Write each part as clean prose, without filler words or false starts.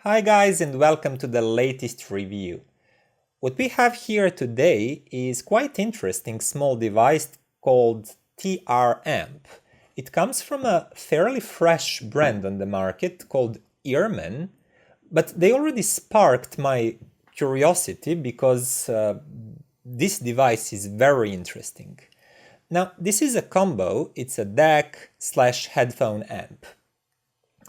Hi guys and welcome to the latest review. What we have here today is quite interesting small device called TR-Amp. It comes from a fairly fresh brand on the market called EarMen, but they already sparked my curiosity because this device is very interesting. Now this is a combo, it's a DAC / headphone amp.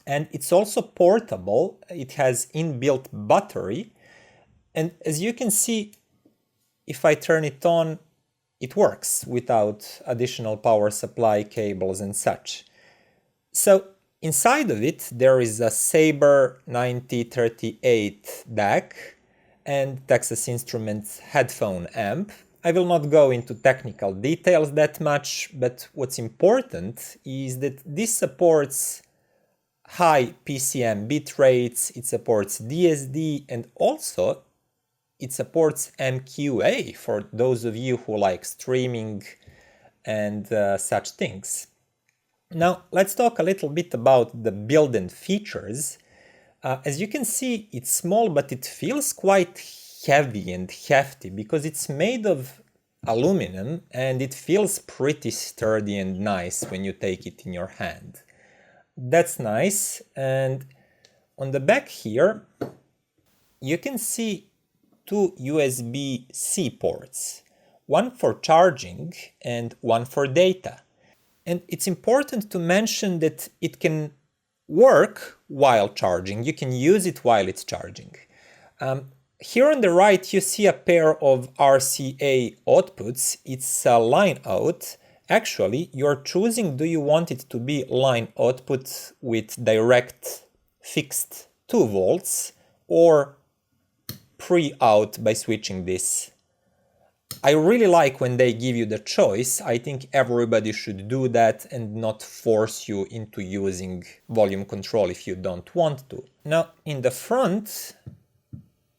And it's also portable, it has inbuilt battery, and as you can see, if I turn it on, it works without additional power supply cables and such. So inside of it there is a Sabre 9038 DAC and Texas Instruments headphone amp. I will not go into technical details that much, but what's important is that this supports high PCM bit rates, it supports DSD, and also it supports MQA for those of you who like streaming and such things. Now let's talk a little bit about the build and features. As you can see, it's small but it feels quite heavy and hefty because it's made of aluminum and it feels pretty sturdy and nice when you take it in your hand. That's nice, and on the back here you can see two USB-C ports, one for charging and one for data. And it's important to mention that it can work while charging, you can use it while it's charging. Here on the right you see a pair of RCA outputs, it's a line out. Actually, you're choosing do you want it to be line output with direct fixed 2 volts or pre-out by switching this. I really like when they give you the choice. I think everybody should do that and not force you into using volume control if you don't want to. Now in the front,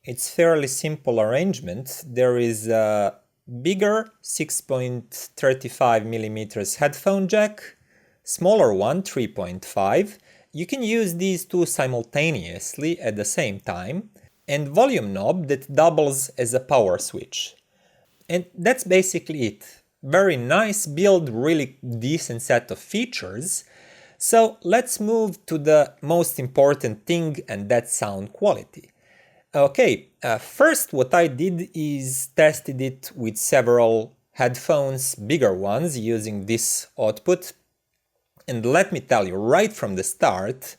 it's fairly simple arrangement. There is a bigger 6.35mm headphone jack, smaller one 3.5. You can use these two simultaneously at the same time, and volume knob that doubles as a power switch. And that's basically it. Very nice build, really decent set of features. So let's move to the most important thing, and that's sound quality. Okay, first what I did is tested it with several headphones, bigger ones, using this output. And let me tell you, right from the start,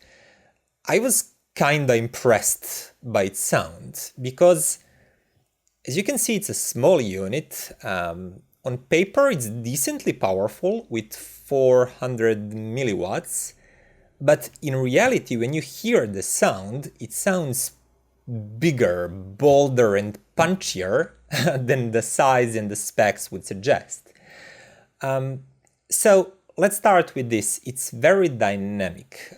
I was kinda impressed by its sound, because as you can see it's a small unit. On paper it's decently powerful with 400 milliwatts, but in reality when you hear the sound, it sounds bigger, bolder and punchier than the size and the specs would suggest. So let's start with this. It's very dynamic,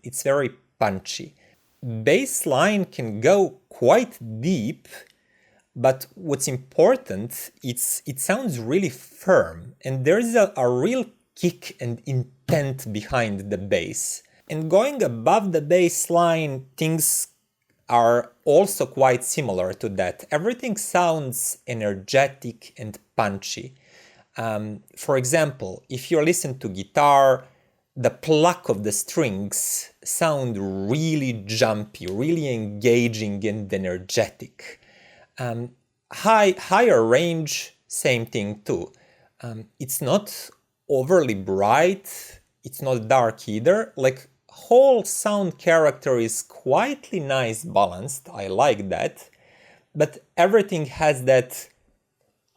it's very punchy. Bass line can go quite deep, but what's important, it sounds really firm and there's a real kick and intent behind the bass. And going above the bass line, things are also quite similar to that. Everything sounds energetic and punchy. For example, if you listen to guitar, the pluck of the strings sound really jumpy, really engaging and energetic. Higher range, same thing too. It's not overly bright, it's not dark either, like whole sound character is quietly nice balanced, I like that, but everything has that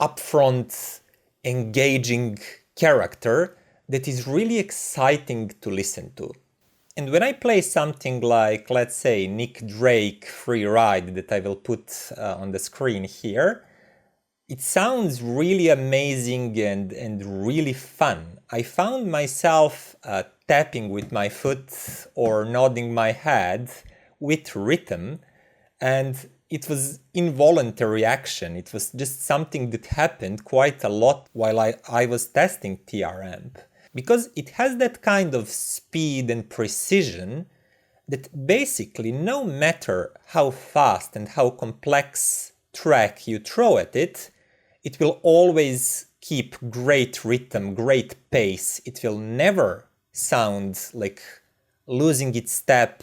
upfront, engaging character that is really exciting to listen to. And when I play something like, let's say, Nick Drake Free Ride that I will put on the screen here, it sounds really amazing and really fun. I found myself tapping with my foot or nodding my head with rhythm, and it was involuntary action. It was just something that happened quite a lot while I was testing TR-Amp. Because it has that kind of speed and precision that basically no matter how fast and how complex track you throw at it, it will always keep great rhythm, great pace. It will never sound like losing its step,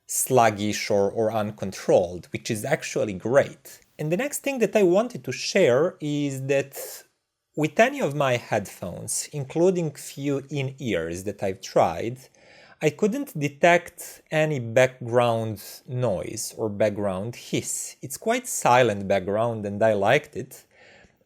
sluggish or uncontrolled, which is actually great. And the next thing that I wanted to share is that with any of my headphones, including few in-ears that I've tried, I couldn't detect any background noise or background hiss. It's quite silent background and I liked it.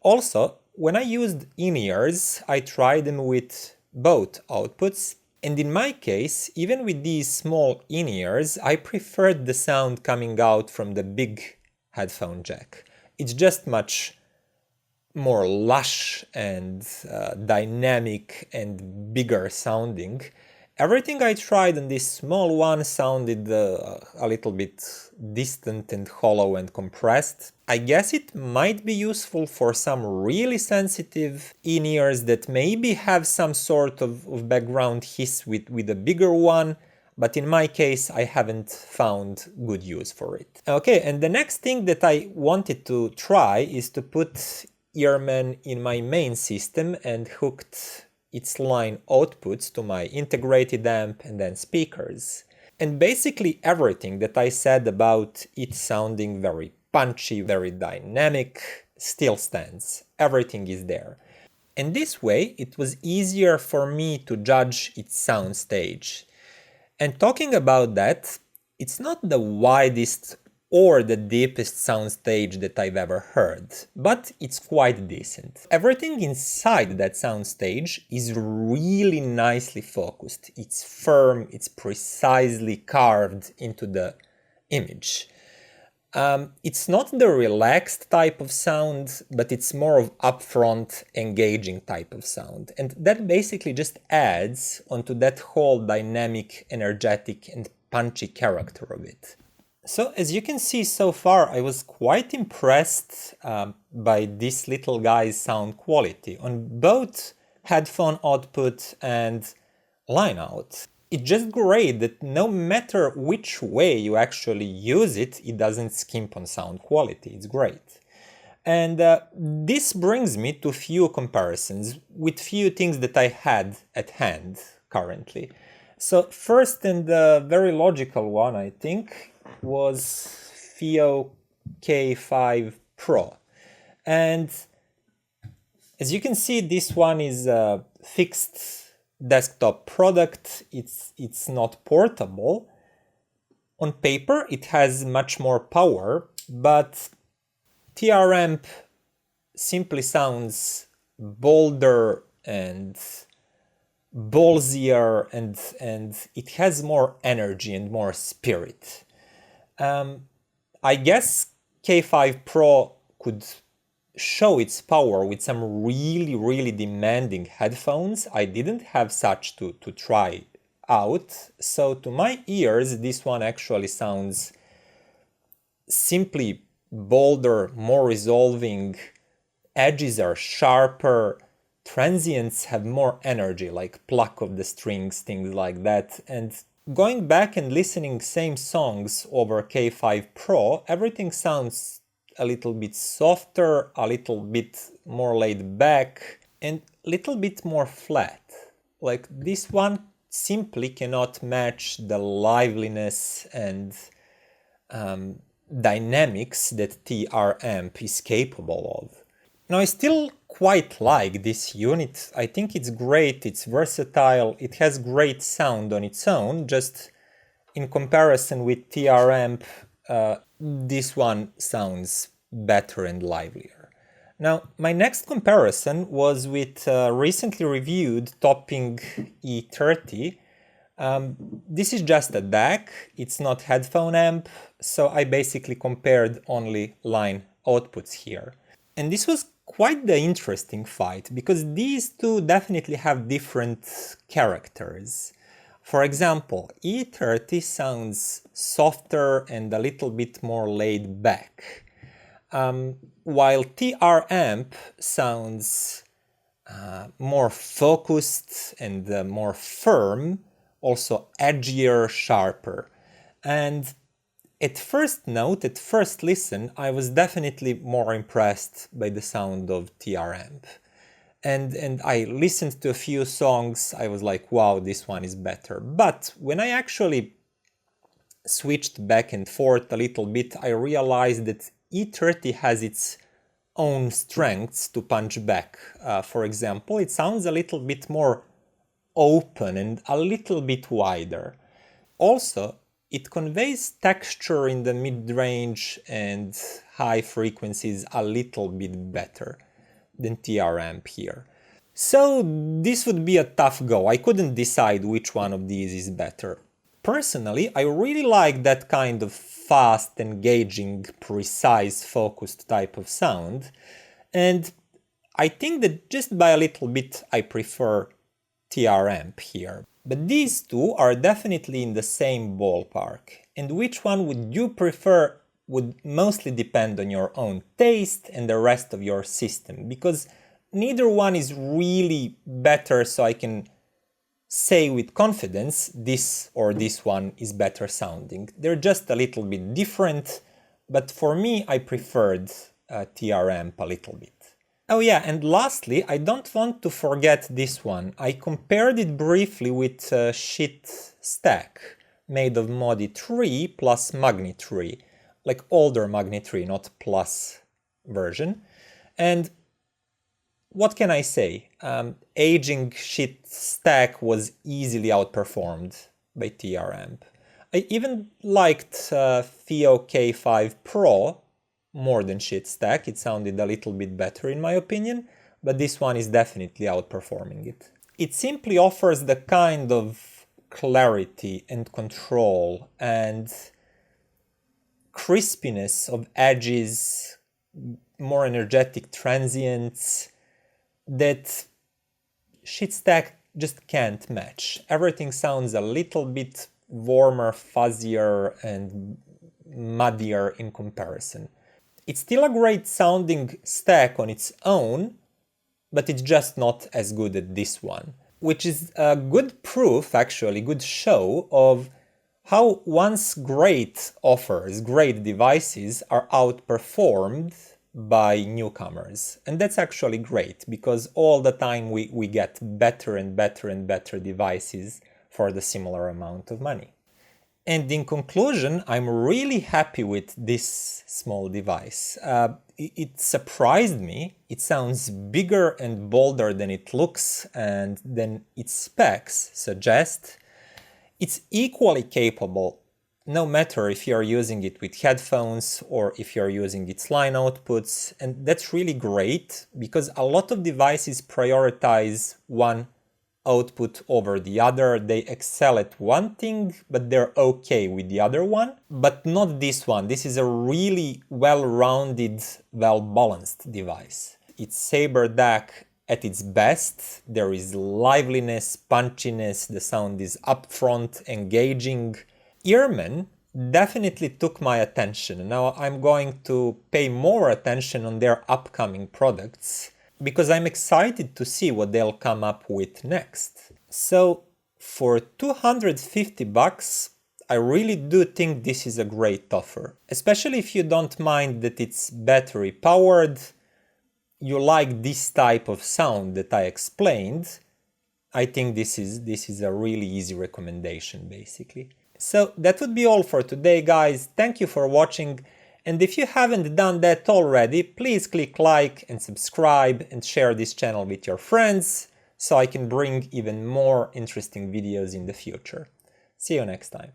Also, when I used in-ears, I tried them with both outputs, and in my case, even with these small in-ears, I preferred the sound coming out from the big headphone jack. It's just much more lush and dynamic and bigger sounding. Everything I tried on this small one sounded a little bit distant and hollow and compressed. I guess it might be useful for some really sensitive in-ears that maybe have some sort of background hiss with a bigger one, but in my case I haven't found good use for it. Okay, and the next thing that I wanted to try is to put EarMen in my main system and hooked its line outputs to my integrated amp and then speakers. And basically everything that I said about it sounding very punchy, very dynamic, still stands. Everything is there. And this way it was easier for me to judge its sound stage. And talking about that, it's not the widest or the deepest soundstage that I've ever heard, but it's quite decent. Everything inside that soundstage is really nicely focused. It's firm, it's precisely carved into the image. It's not the relaxed type of sound, but it's more of upfront, engaging type of sound. And that basically just adds onto that whole dynamic, energetic and punchy character of it. So as you can see so far, I was quite impressed by this little guy's sound quality on both headphone output and line out. It's just great that no matter which way you actually use it, it doesn't skimp on sound quality. It's great. And this brings me to few comparisons with few things that I had at hand currently. So first and the very logical one, I think, was FiiO K5 Pro. And as you can see, this one is a fixed desktop product. It's not portable. On paper, it has much more power, but TR-Amp simply sounds bolder and ballsier, and it has more energy and more spirit. I guess K5 Pro could show its power with some really demanding headphones. I didn't have such to try out, so to my ears this one actually sounds simply bolder, more resolving, edges are sharper, transients have more energy, like pluck of the strings, things like that. And going back and listening same songs over K5 Pro, everything sounds a little bit softer, a little bit more laid back, and a little bit more flat. Like this one simply cannot match the liveliness and dynamics that TR-Amp is capable of. Now, I still quite like this unit. I think it's great, it's versatile, it has great sound on its own, just in comparison with TR-Amp, this one sounds better and livelier. Now, my next comparison was with recently reviewed Topping E30. This is just a DAC, it's not headphone amp, so I basically compared only line outputs here. And this was quite the interesting fight, because these two definitely have different characters. For example, E30 sounds softer and a little bit more laid back, while TR-Amp sounds more focused and more firm, also edgier, sharper. And at first note, at first listen, I was definitely more impressed by the sound of TR-Amp. And I listened to a few songs, I was like, wow, this one is better. But when I actually switched back and forth a little bit, I realized that E30 has its own strengths to punch back. For example, it sounds a little bit more open and a little bit wider. Also, it conveys texture in the mid-range and high frequencies a little bit better than TR-Amp here. So this would be a tough go. I couldn't decide which one of these is better. Personally, I really like that kind of fast, engaging, precise, focused type of sound, and I think that just by a little bit I prefer TR-Amp here. But these two are definitely in the same ballpark, and which one would you prefer would mostly depend on your own taste and the rest of your system, because neither one is really better, so I can say with confidence this or this one is better sounding. They're just a little bit different, but for me I preferred TR-Amp a little bit. Oh yeah, and lastly, I don't want to forget this one. I compared it briefly with a sheet stack made of Modi 3 plus Magni 3, like older Magni 3, not plus version. And what can I say? Aging sheet stack was easily outperformed by TR-Amp. I even liked Fio K5 Pro more than sheet stack. It sounded a little bit better in my opinion, but this one is definitely outperforming it. It simply offers the kind of clarity and control and crispiness of edges, more energetic transients that sheet stack just can't match. Everything sounds a little bit warmer, fuzzier, and muddier in comparison. It's still a great sounding stack on its own, but it's just not as good as this one, which is a good proof, actually, good show of how once great offers, great devices are outperformed by newcomers. And that's actually great, because all the time we get better and better and better devices for the similar amount of money. And in conclusion, I'm really happy with this small device. It surprised me. It sounds bigger and bolder than it looks and than its specs suggest. It's equally capable, no matter if you're using it with headphones or if you're using its line outputs, and that's really great because a lot of devices prioritize one output over the other. They excel at one thing, but they're okay with the other one, but not this one. This is a really well-rounded, well-balanced device. It's Sabre DAC at its best. There is liveliness, punchiness, the sound is upfront, engaging. EarMen definitely took my attention. Now I'm going to pay more attention on their upcoming products, because I'm excited to see what they'll come up with next. So for 250 bucks, I really do think this is a great offer, especially if you don't mind that it's battery powered, you like this type of sound that I explained. I think this is a really easy recommendation, basically. So that would be all for today, guys. Thank you for watching. And if you haven't done that already, please click like and subscribe and share this channel with your friends so I can bring even more interesting videos in the future. See you next time.